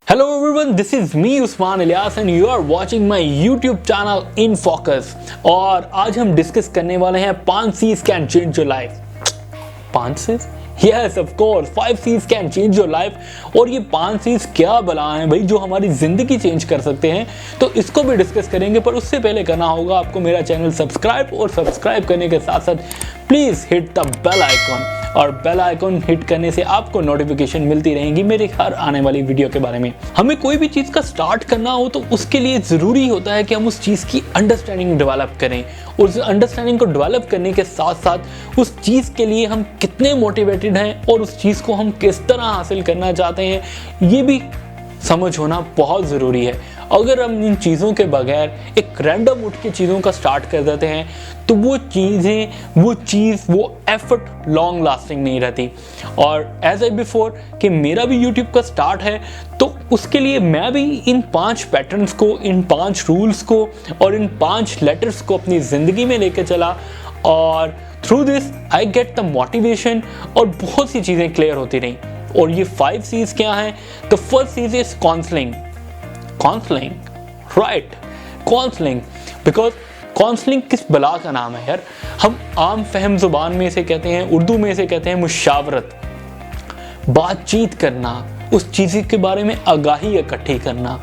Hello everyone, this is me Usman Ilyas and you are watching my YouTube channel In Focus। और आज हम discuss करने वाले हैं 5 C's can change your life। 5 C's? Yes, of course, 5 C's can change your life। और ये 5 C's क्या बला हैं भाई जो हमारी ज़िंदगी चेंज कर सकते हैं, तो इसको भी डिस्कस करेंगे। पर उससे पहले करना होगा आपको मेरा चैनल सब्सक्राइब, और सब्सक्राइब करने के साथ साथ please hit the bell icon. और बेल आइकॉन हिट करने से आपको नोटिफिकेशन मिलती रहेंगी मेरे हर आने वाली वीडियो के बारे में। हमें कोई भी चीज़ का स्टार्ट करना हो तो उसके लिए ज़रूरी होता है कि हम उस चीज़ की अंडरस्टैंडिंग डेवलप करें, और उस अंडरस्टैंडिंग को डेवलप करने के साथ साथ उस चीज़ के लिए हम कितने मोटिवेटेड हैं और उस चीज़ को हम किस तरह हासिल करना चाहते हैं, ये भी समझ होना बहुत ज़रूरी है। अगर हम इन चीज़ों के बगैर एक रैंडम उठ के चीज़ों का स्टार्ट कर देते हैं तो वो एफर्ट लॉन्ग लास्टिंग नहीं रहती। और एज आई बिफोर कि मेरा भी यूट्यूब का स्टार्ट है, तो उसके लिए मैं भी इन 5 पैटर्न्स को, इन 5 रूल्स को और इन 5 लेटर्स को अपनी ज़िंदगी में लेकर चला, और through this I get the motivation और बहुत सी चीज़ें क्लियर होती रहीं। और ये 5 C's क्या हैं? तो first cheese is counselling. Right, counselling. Because counselling किस बला का नाम है यार। हम आम फहम ज़ुबान में इसे कहते हैं, उर्दू में इसे कहते हैं मुशावरत। बातचीत करना, उस चीज़ के बारे में आगाही इकट्ठी करना।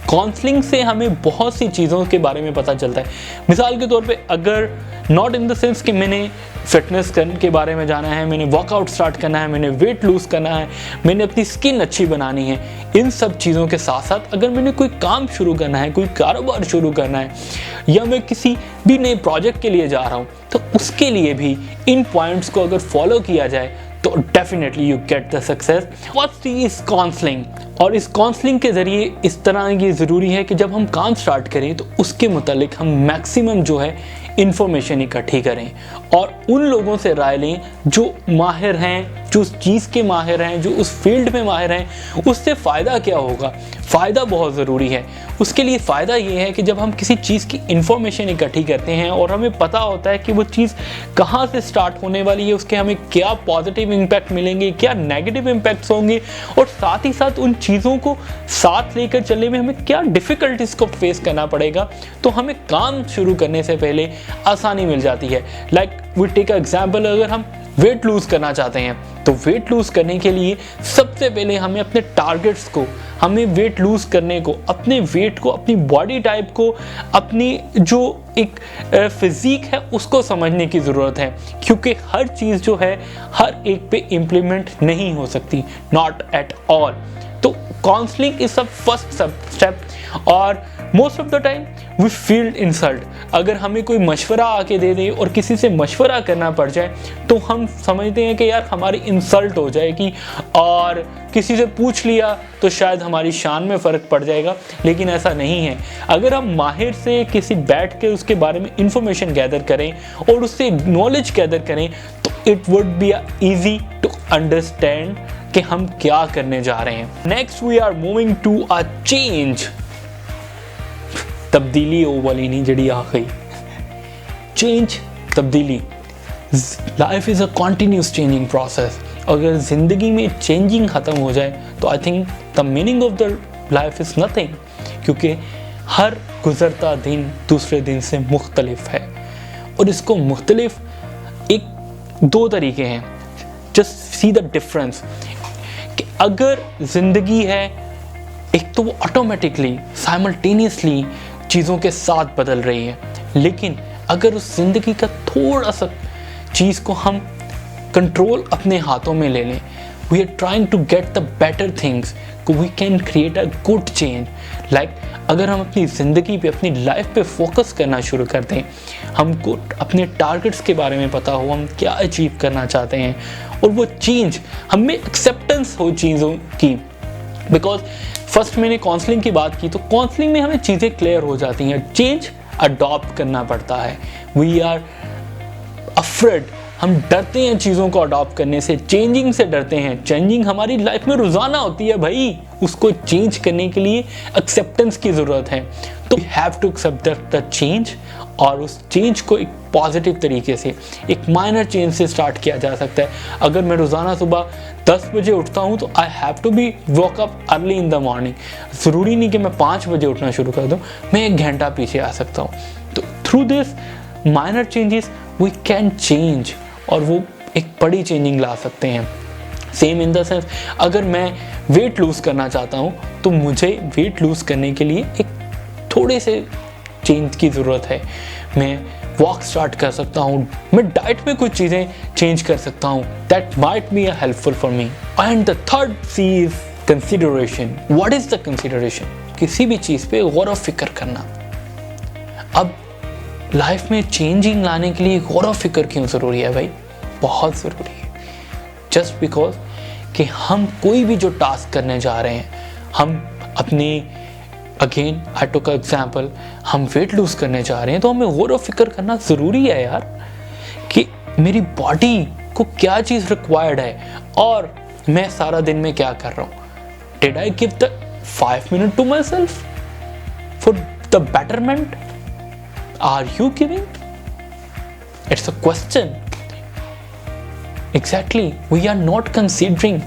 काउंसलिंग से हमें बहुत सी चीज़ों के बारे में पता चलता है। मिसाल के तौर पे, अगर नॉट इन द सेंस कि मैंने फिटनेस के बारे में जाना है, मैंने वर्कआउट स्टार्ट करना है, मैंने वेट लूज़ करना है, मैंने अपनी स्किन अच्छी बनानी है, इन सब चीज़ों के साथ साथ अगर मैंने कोई काम शुरू करना है, कोई कारोबार शुरू करना है, या मैं किसी भी नए प्रोजेक्ट के लिए जा रहा हूँ, तो उसके लिए भी इन पॉइंट्स को अगर फॉलो किया जाए तो definitely you get the success. First is counselling. और इस काउंसलिंग के ज़रिए इस तरह ये ज़रूरी है कि जब हम काम स्टार्ट करें तो उसके मुतालिक हम मैक्सिमम जो है इंफॉर्मेशन इकट्ठी करें, और उन लोगों से राय लें जो माहिर हैं, जो उस चीज़ के माहिर हैं, जो उस फील्ड में माहिर हैं। उससे फ़ायदा क्या होगा? फ़ायदा बहुत ज़रूरी है। उसके लिए फ़ायदा ये है कि जब हम किसी चीज़ की इंफॉर्मेशन इकट्ठी करते हैं और हमें पता होता है कि वो चीज़ कहाँ से स्टार्ट होने वाली है, उसके हमें क्या पॉजिटिव इम्पैक्ट मिलेंगे, क्या नेगेटिव इम्पैक्ट्स होंगे, और साथ ही साथ उन चीज़ों को साथ लेकर चलने में हमें क्या डिफ़िकल्टीज़ को फेस करना पड़ेगा, तो हमें काम शुरू करने से पहले आसानी मिल जाती है। लाइक वी टेक एग्जाम्पल, अगर हम वेट लूज़ करना चाहते हैं तो वेट लूज़ करने के लिए सबसे पहले हमें अपने टारगेट्स को, हमें वेट लूज़ करने को, अपने वेट को, अपनी बॉडी टाइप को, अपनी जो एक फिज़ीक है उसको समझने की ज़रूरत है। क्योंकि हर चीज़ जो है हर एक पे इम्प्लीमेंट नहीं हो सकती, नॉट एट ऑल। तो काउंसलिंग इज सब फर्स्ट स्टेप। और most of the time we feel insult. अगर हमें कोई मशवरा आके दे दे और किसी से मशवरा करना पड़ जाए तो हम समझते हैं कि यार हमारी इंसल्ट हो जाएगी, और किसी से पूछ लिया तो शायद हमारी शान में फ़र्क पड़ जाएगा। लेकिन ऐसा नहीं है। अगर हम माहिर से किसी बैठ के उसके बारे में इंफॉर्मेशन गैदर करें और उससे नॉलेज गैदर करें तो it would be easy to understand कि हम क्या करने जा रहे हैं। Next we are moving to a change. तब्दीली वो वाली नहीं जड़ी आ गई। चेंज, तब्दीली। Life is a continuous changing process. अगर ज़िंदगी में चेंजिंग ख़त्म हो जाए तो I think the meaning of the life is nothing. क्योंकि हर गुज़रता दिन दूसरे दिन से मुख्तलिफ है, और इसको मुख्तलिफ एक 2 तरीके हैं। जस्ट सी द डिफरेंस कि अगर ज़िंदगी है, एक तो वो ऑटोमेटिकली साइमल्टेनियसली चीज़ों के साथ बदल रही है, लेकिन अगर उस ज़िंदगी का थोड़ा सा चीज़ को हम कंट्रोल अपने हाथों में ले लें, we are trying to get the better things, we can create a good change. Like अगर हम अपनी ज़िंदगी पे, अपनी लाइफ पे फोकस करना शुरू कर दें, हमको अपने टारगेट्स के बारे में पता हो, हम क्या अचीव करना चाहते हैं, और वो चेंज हमें एक्सेप्टेंस हो चीज़ों की। बिकॉज फर्स्ट मैंने काउंसलिंग की बात की, तो काउंसलिंग में हमें चीज़ें क्लियर हो जाती हैं। चेंज अडॉप्ट करना पड़ता है। वी आर अफ्रेड हम डरते हैं चीज़ों को अडॉप्ट करने से, चेंजिंग से डरते हैं। चेंजिंग हमारी लाइफ में रोज़ाना होती है भाई, उसको चेंज करने के लिए एक्सेप्टेंस की ज़रूरत है। तो we have to accept the change, और उस चेंज को एक पॉजिटिव तरीके से, एक माइनर चेंज से स्टार्ट किया जा सकता है। अगर मैं रोज़ाना सुबह 10 बजे उठता हूँ तो I have to be walk up early in the morning. ज़रूरी नहीं कि मैं 5 बजे उठना शुरू कर दूँ, मैं 1 घंटा पीछे आ सकता हूँ। तो through this minor changes we can change, और वो एक बड़ी चेंजिंग ला सकते हैं। सेम इन द सेंस, अगर मैं वेट लूज़ करना चाहता हूँ तो मुझे वेट लूज़ करने के लिए एक थोड़े से चेंज की ज़रूरत है। मैं वॉक स्टार्ट कर सकता हूँ, मैं डाइट में कुछ चीज़ें चेंज कर सकता हूँ, that might be helpful for me. And the third C is consideration. What is the consideration? किसी भी चीज़ पे गौर व फिक्र करना। अब लाइफ में चेंजिंग लाने के लिए गौर व फिक्र क्यों ज़रूरी है भाई? बहुत ज़रूरी है। जस्ट बिकॉज कि हम कोई भी जो टास्क करने जा रहे हैं, हम अपने, अगेन आई टुक एग्जाम्पल, हम वेट लूज करने जा रहे हैं तो हमें गौर व फिक्र करना ज़रूरी है यार, कि मेरी बॉडी को क्या चीज़ रिक्वायर्ड है और मैं सारा दिन में क्या कर रहा हूँ। Did I give the 5 minutes to myself for the betterment? Are you giving? It's a question. Exactly, we are not considering.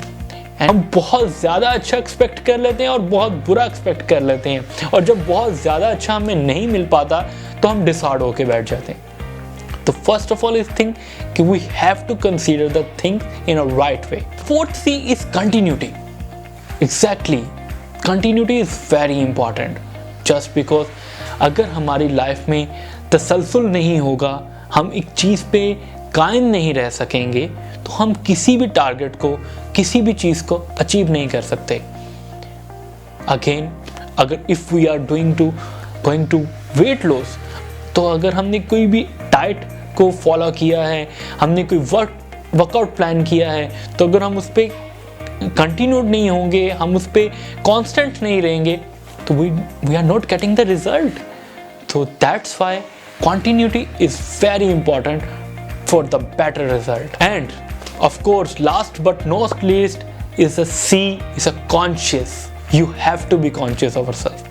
हम बहुत ज़्यादा अच्छा एक्सपेक्ट कर लेते हैं और बहुत बुरा एक्सपेक्ट कर लेते हैं, और जब बहुत ज़्यादा अच्छा हमें नहीं मिल पाता तो हम डिसऑर्ड होके बैठ जाते हैं। तो first of all is think कि we have to consider the thing in a right way. Fourth C is continuity. Exactly, continuity is very important. Just because अगर हमारी लाइफ में तसलसल नहीं होगा, हम एक चीज़ पे कायम नहीं रह सकेंगे, तो हम किसी भी टारगेट को, किसी भी चीज़ को अचीव नहीं कर सकते। अगेन, अगर if we are going to weight loss, तो अगर हमने कोई भी डाइट को फॉलो किया है, हमने कोई वर्कआउट प्लान किया है, तो अगर हम उस पर कंटिन्यूड नहीं होंगे, हम उस पर कॉन्स्टेंट नहीं रहेंगे, तो we are not getting the result. So that's why continuity is very important for the better result. And of course, last but not least is a C, is a conscious. You have to be conscious of yourself.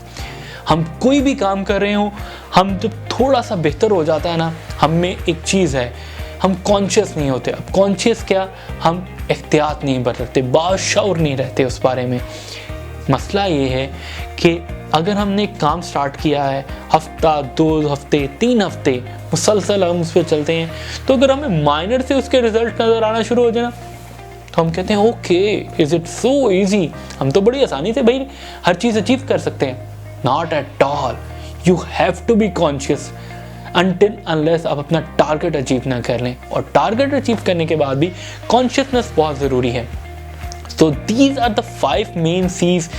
हम कोई भी काम कर रहे हो, हम जब थोड़ा सा बेहतर हो जाता है ना, हम में एक चीज़ है, हम कॉन्शियस नहीं होते। अब कॉन्शियस क्या, हम एहतियात नहीं बरतते, बाशऊर नहीं रहते उस बारे में। मसला ये है कि अगर हमने एक काम स्टार्ट किया है, हफ्ता, 2 हफ्ते, 3 हफ्ते मुसलसल हम उस पर चलते हैं, तो अगर हमें माइनर से उसके रिजल्ट नज़र आना शुरू हो जाए ना, तो हम कहते हैं okay, is it so easy, हम तो बड़ी आसानी से भाई हर चीज़ अचीव कर सकते हैं। Not at all. You have to be conscious until unless आप अपना टारगेट अचीव ना कर लें, और टारगेट अचीव करने के बाद भी कॉन्शियसनेस बहुत ज़रूरी है। So these are the 5 main C's.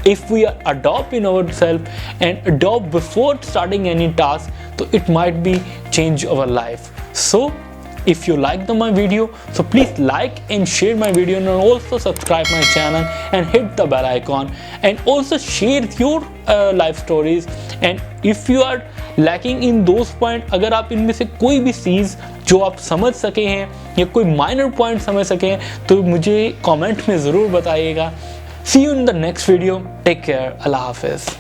If we adopt in ourselves and adopt before starting any task, so it might be change our life. So if you like my video, so please like and share my video, and also subscribe my channel and hit the bell icon, and also share your life stories. And if you are lacking in those points, अगर आप इनमें से कोई भी चीज़ जो आप समझ सके हैं या कोई माइनर पॉइंट समझ सके हैं, तो मुझे कमेंट में ज़रूर बताइएगा। See you in the next video. Take care. Allah Hafiz.